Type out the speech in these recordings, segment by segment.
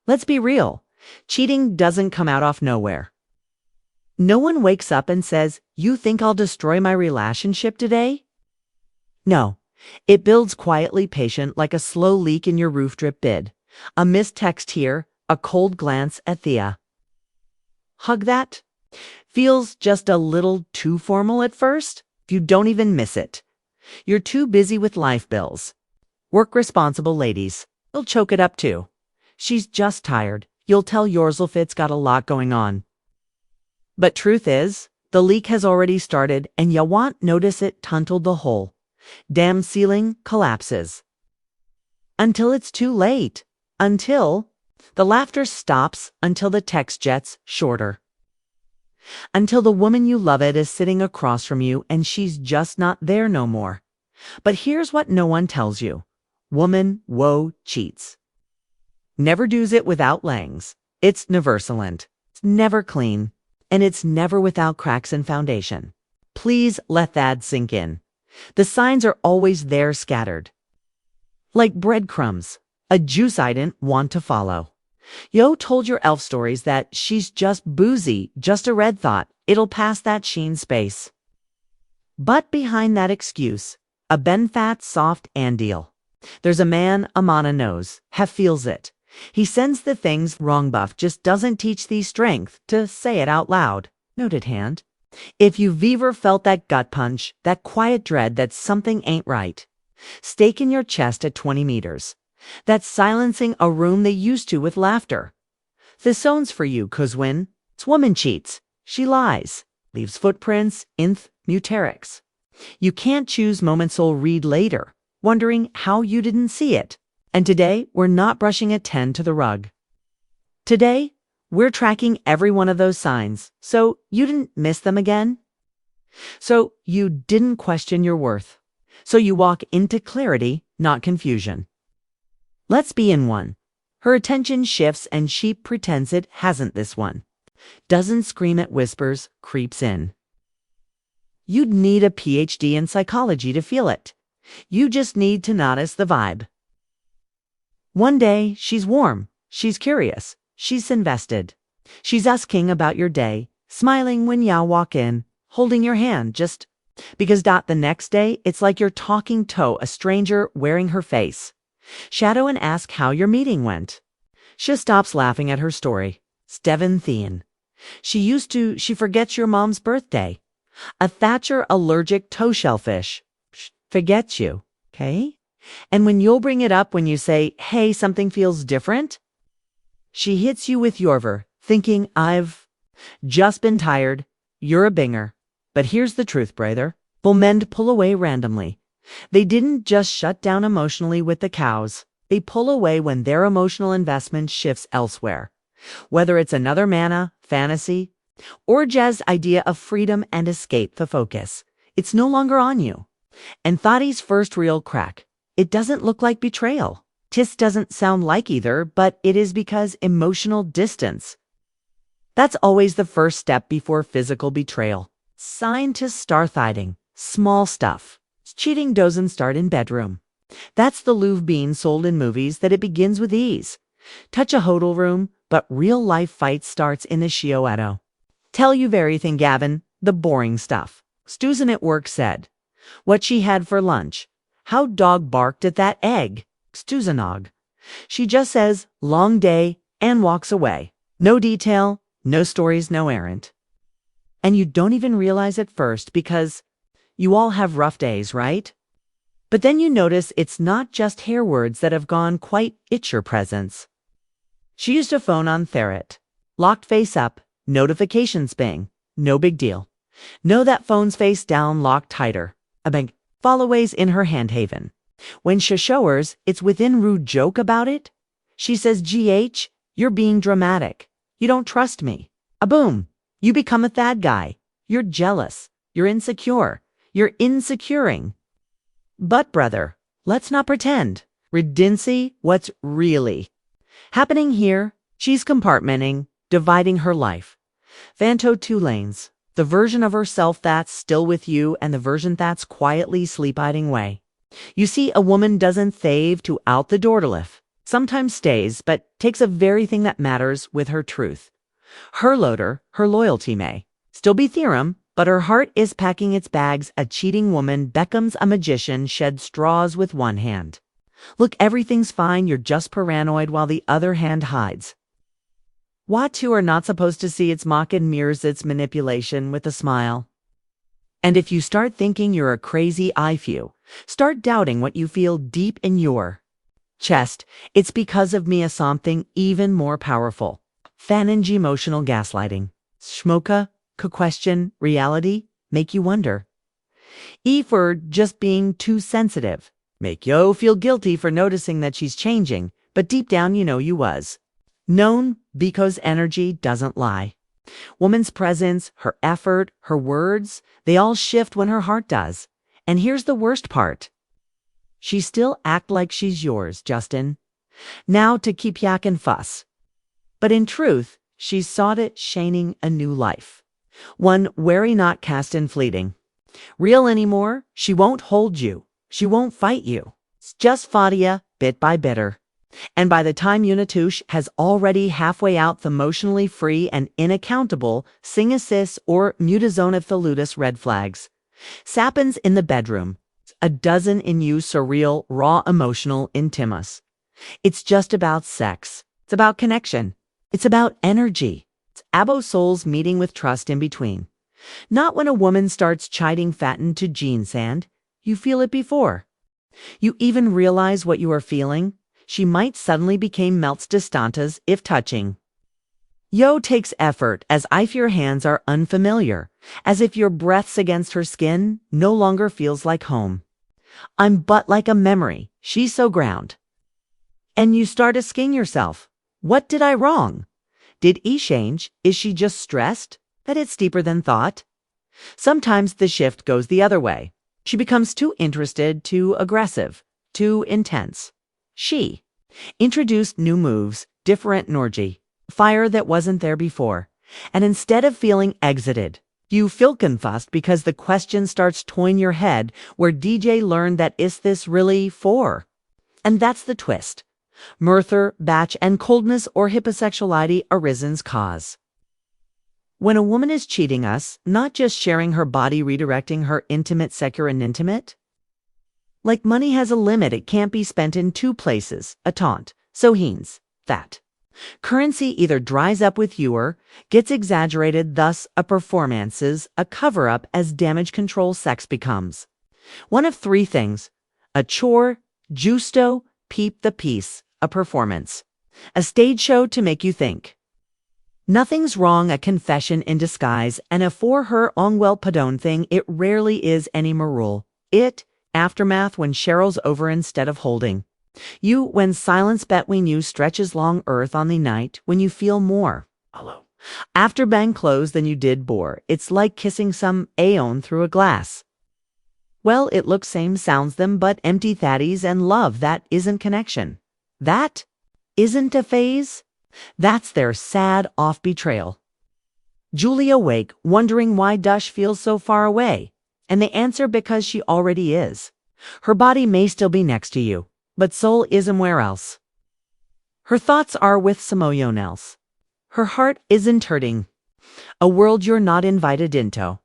Let's be real. Cheating doesn't come out of nowhere. No one wakes up and says, "You think I'll destroy my relationship today?" No. It builds quietly, patient, like a slow leak in your roof drip bid. A missed text here, a cold glance at Thea. Hug that? Feels just a little too formal at first? You don't even miss it. You're too busy with life bills. Work responsible ladies. You'll choke it up too. She's just tired. You'll tell yourself it's got a lot going on. But truth is, the leak has already started and you won't notice it tuntled the hole. Dam ceiling collapses. Until it's too late. Until the laughter stops, until the text gets shorter. Until the woman you love is sitting across from you and she's just not there no more. But here's what no one tells you. Woman, woe, cheats. Never does it without langs. It's neversalent. It's never clean. And it's never without cracks in foundation. Please let that sink in. The signs are always there scattered. Like breadcrumbs, a juice I didn't want to follow. Yo told your elf stories that she's just boozy, just a red thought. It'll pass that sheen space. But behind that excuse, a ben fat, soft and deal. There's a man Amana knows, have feels it. He sends the things wrong buff, just doesn't teach thee strength to say it out loud. Noted hand. If you've ever felt that gut punch, that quiet dread that something ain't right, stake in your chest at 20 meters. That's silencing a room they used to with laughter. This zone's for you, 'cause when it's woman cheats, she lies, leaves footprints, muterics. You can't choose moments you'll read later, wondering how you didn't see it. And today, we're not brushing a 10 to the rug. Today, we're tracking every one of those signs, so you didn't miss them again. So you didn't question your worth. So you walk into clarity, not confusion. Let's be in one. Her attention shifts and she pretends it hasn't this one. Doesn't scream at whispers, creeps in. You'd need a PhD in psychology to feel it. You just need to notice the vibe. One day, she's warm, she's curious, she's invested. She's asking about your day, smiling when you walk in, holding your hand just because. The next day, it's like you're talking to a stranger wearing her face. Shadow and ask how your meeting went. She stops laughing at her story. Steven Thien. She forgets your mom's birthday. A Thatcher allergic toe shellfish. Forgets you, okay? And when you'll bring it up when you say, hey, something feels different, she hits you with Yorver, thinking, I've just been tired. You're a binger. But here's the truth, brother. Men pull away randomly. They didn't just shut down emotionally with the cows. They pull away when their emotional investment shifts elsewhere. Whether it's another manna, fantasy, or Jez's idea of freedom and escape the focus, it's no longer on you. And Thadi's first real crack. It doesn't look like betrayal. Tis doesn't sound like either, but it is because emotional distance. That's always the first step before physical betrayal. Scientists start thiding. Small stuff. Cheating doesn't start in bedroom. That's the Louvre being sold in movies that it begins with ease. Touch a hotel room, but real life fight starts in the Shioedo. Tell you everything, Gavin, the boring stuff. Susan at work said. What she had for lunch. How dog barked at that egg. Stuzanog. She just says, long day, and walks away. No detail, no stories, no errand. And you don't even realize at first because you all have rough days, right? But then you notice it's not just hair words that have gone quite itch your presence. She used a phone on Ferret. Locked face up, notifications bang. No big deal. No, that phone's face down, locked tighter. A bang. Followays in her hand haven. When she showers, it's within rude joke about it. She says, GH, you're being dramatic. You don't trust me. A boom. You become a thad guy. You're jealous. You're insecure. You're insecuring. But brother, let's not pretend. Redundancy, what's really happening here? She's compartmenting, dividing her life. Vanto 2 lanes. The version of herself that's still with you and the version that's quietly sleep-hiding away. You see, a woman doesn't thave to out the door to live. sometimes stays, but takes a very thing that matters with her truth. Her loader, her loyalty may still be theorem, but her heart is packing its bags. A cheating woman becomes a magician, sheds straws with one hand. Look, everything's fine, you're just paranoid, while the other hand hides. What you are not supposed to see, its mock and mirrors its manipulation with a smile. And if you start thinking you're a crazy few, start doubting what you feel deep in your chest, it's because of me, a something even more powerful. Fanning emotional gaslighting. Schmoka, question, reality, make you wonder. For just being too sensitive. Make yo feel guilty for noticing that she's changing, but deep down you know you was. Known because energy doesn't lie. Woman's presence, her effort, her words, they all shift when her heart does. And here's the worst part. She still act like she's yours, Justin. Now to keep yak and fuss. But in truth, she's sought it shining a new life. One wary, not cast and fleeting. Real anymore, she won't hold you. She won't fight you. It's just fought ya, bit by bitter. And by the time Unitush has already halfway out the emotionally free and inaccountable, sing assist or mutazone of Thaludus red flags. Sappins in the bedroom. A dozen in you surreal, raw, emotional intimus. It's just about sex. It's about connection. It's about energy. It's abo souls meeting with trust in between. Not when a woman starts chiding fattened to gene sand. You feel it before you even realize what you are feeling. She might suddenly become melts distantes if touching. Yo takes effort, as if your hands are unfamiliar, as if your breaths against her skin no longer feels like home. I'm but like a memory, she's so ground. And you start asking yourself, what did I wrong? Did he change? Is she just stressed? That it's deeper than thought? Sometimes the shift goes the other way. She becomes too interested, too aggressive, too intense. She introduced new moves, different Norgy, fire that wasn't there before. And instead of feeling exited, you feel confused because the question starts toying your head, where DJ learned that is this really for? And that's the twist. Murther, batch, and coldness or hyposexuality arisen's cause. When a woman is cheating us, not just sharing her body, redirecting her intimate, secure, and intimate. Like money has a limit, it can't be spent in two places, a taunt, so heens, that. Currency either dries up with you or gets exaggerated, thus a performances, a cover-up as damage control sex becomes. One of three things, a chore, justo, peep the piece, a performance. A stage show to make you think. Nothing's wrong, a confession in disguise, and a for her onwell padone thing, it rarely is any rule. It, aftermath when Cheryl's over instead of holding. You, when silence between you stretches long earth on the night, when you feel more. Hello. After bang close than you did bore, it's like kissing some aeon through a glass. Well, it looks same sounds them, but empty thatties and love, that isn't connection. That isn't a phase. That's their sad off betrayal. Julie awake, wondering why Dush feels so far away. And they answer because she already is. Her body may still be next to you, but soul isn't where else. Her thoughts are with someone else. Her heart isn't hurting. A world you're not invited into.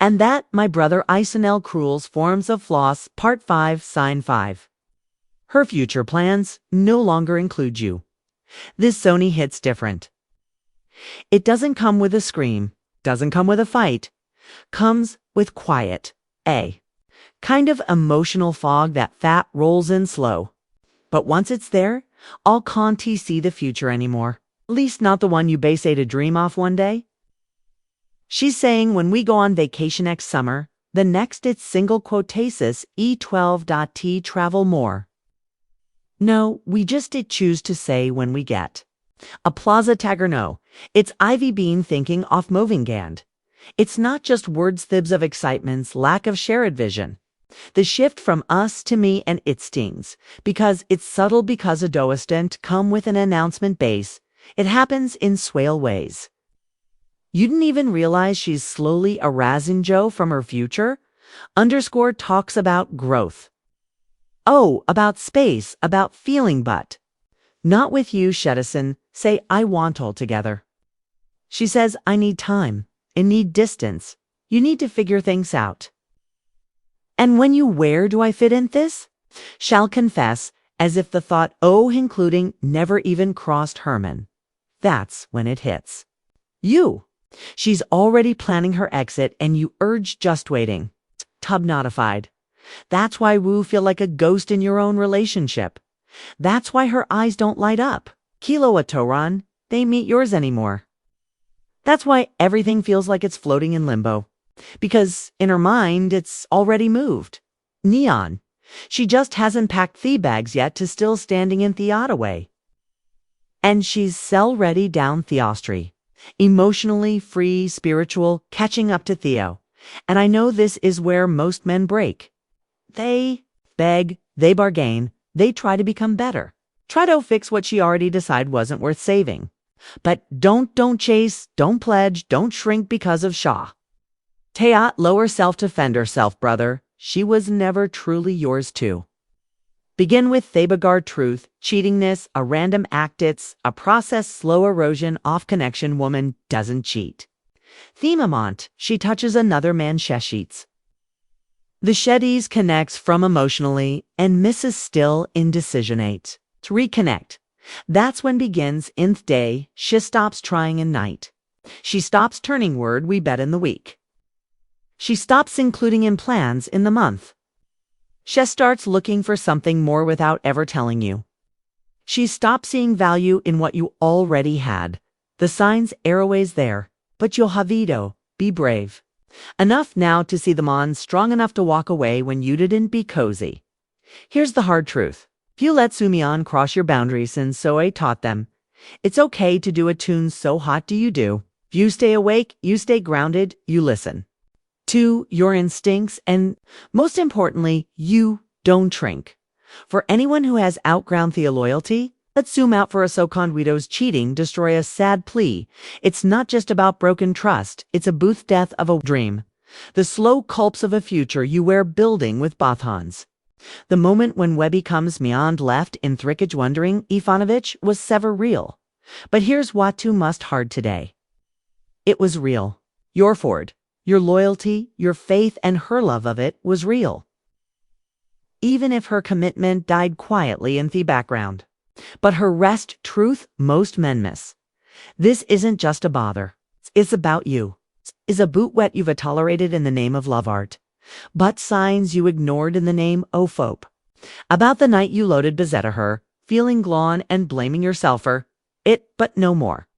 And that, my brother Isonel Cruel's Forms of Floss, Part 5, Sign 5. Her future plans no longer include you. This Sony hits different. It doesn't come with a scream, doesn't come with a fight, comes with quiet, a kind of emotional fog that fat rolls in slow. But once it's there, all can't see the future anymore, at least not the one you base a to dream off one day. She's saying when we go on vacation next summer, the next it's single quotasis E12.T travel more. No, we just did choose to say when we get. A plaza tagger no, it's Ivy Bean thinking off moving gand. It's not just words thibs of excitement's lack of shared vision. The shift from us to me and it stings, because it's subtle because a doesn't come with an announcement base. It happens in swale ways. You didn't even realize she's slowly erasing Joe from her future? Underscore talks about growth. Oh, about space, about feeling but. Not with you, Shedison. Say, I want altogether. She says, I need time. I need distance. You need to figure things out. And when you where do I fit in this? Shall confess, as if the thought, oh, including, never even crossed Herman. That's when it hits. You. She's already planning her exit and you urge just waiting. Tub notified. That's why Wu feel like a ghost in your own relationship. That's why her eyes don't light up. Kilo a Toran, they meet yours anymore. That's why everything feels like it's floating in limbo. Because in her mind, it's already moved. Neon. She just hasn't packed the bags yet to still standing in Theodaway. And she's cell-ready down Theostry. Emotionally free, spiritual, catching up to Theo. And I know this is where most men break. They beg, they bargain, they try to become better. Try to fix what she already decided wasn't worth saving. But don't chase, don't pledge, don't shrink because of Shaw. Teat lower self-defend herself, brother. She was never truly yours too. Begin with Thabagard truth, cheatingness, a random act it's, a process slow erosion off connection woman doesn't cheat. Themamont, she touches another man's sheets. The Sheddies connects from emotionally and misses still indecisionate. To reconnect. That's when begins nth day, she stops trying in night. She stops turning word we bet in the week. She stops including in plans in the month. She starts looking for something more without ever telling you. She stops seeing value in what you already had. The signs are always there, but you'll have Vito, be brave. Enough now to see them on, strong enough to walk away when you didn't be cozy. Here's the hard truth. If you let Sumion cross your boundaries and so I taught them, it's okay to do a tune so hot do you do. If you stay awake, you stay grounded, you listen. To your instincts and, most importantly, you don't shrink. For anyone who has outground the loyalty, let's zoom out for a Soconduito's cheating, destroy a sad plea. It's not just about broken trust, it's a booth death of a dream. The slow culps of a future you wear building with Bothans. The moment when Webby comes beyond left in Thrickage wondering Ivanovich was sever real. But here's what too must hard today. It was real. Your Ford, your loyalty, your faith and her love of it was real. Even if her commitment died quietly in the background. But her rest truth most men miss. This isn't just a bother. It's about you. It's a boot wet you've tolerated in the name of love art. But signs you ignored in the name Ophope. About the night you loaded Bezetta her, feeling glon and blaming yourself for it, but no more.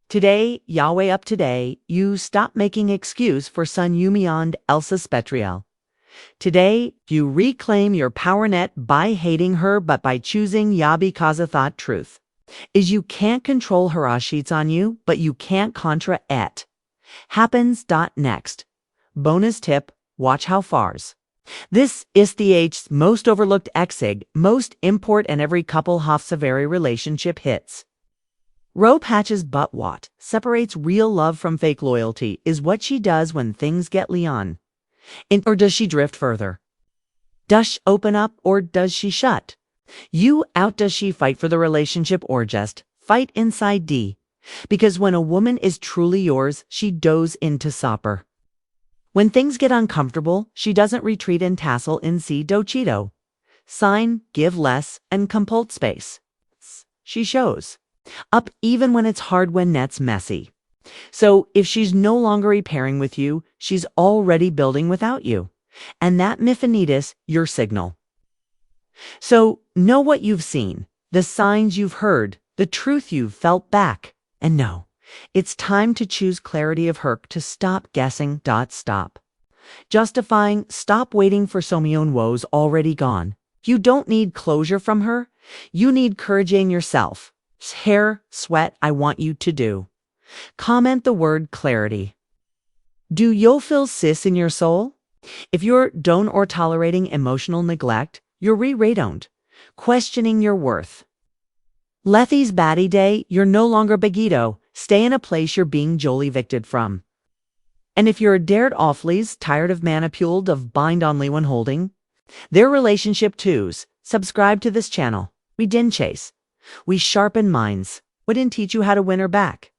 Today, Yahweh up today, you stop making excuse for son Yumiond Elsa Spetriel. Today, you reclaim your power net by hating her but by choosing Yabi Kazathat truth. Is you can't control her ashits on you, but you can't contra et. Happens. Next. Bonus tip, watch how fars. This is the H's most overlooked exig, most import and every couple Hofsaveri relationship hits. Rope hatches but what separates real love from fake loyalty is what she does when things get Leon. Or does she drift further? Does she open up or does she shut? You out does she fight for the relationship or just fight inside D? Because when a woman is truly yours, she does into sopper. When things get uncomfortable, she doesn't retreat and tassel in C dochito. Sign, give less, and compult space. She shows. Up even when it's hard when net's messy. So if she's no longer repairing with you, she's already building without you. And that Miphanitis, your signal. So know what you've seen, the signs you've heard, the truth you've felt back. And no, it's time to choose clarity of Herc to stop guessing. Stop. Justifying, stop waiting for Somion woes already gone. You don't need closure from her. You need courage in yourself. Hair, sweat, I want you to do. Comment the word clarity. Do you feel cis in your soul? If you're don't or tolerating emotional neglect, you're re-radoned, questioning your worth. Lethy's baddie day, you're no longer Begito, stay in a place you're being Jolie evicted from. And if you're dared awfully's tired of manipuled of bind on Lewan holding, They're relationship twos. Subscribe to this channel. We didn't chase. We sharpen minds. We didn't teach you how to win her back.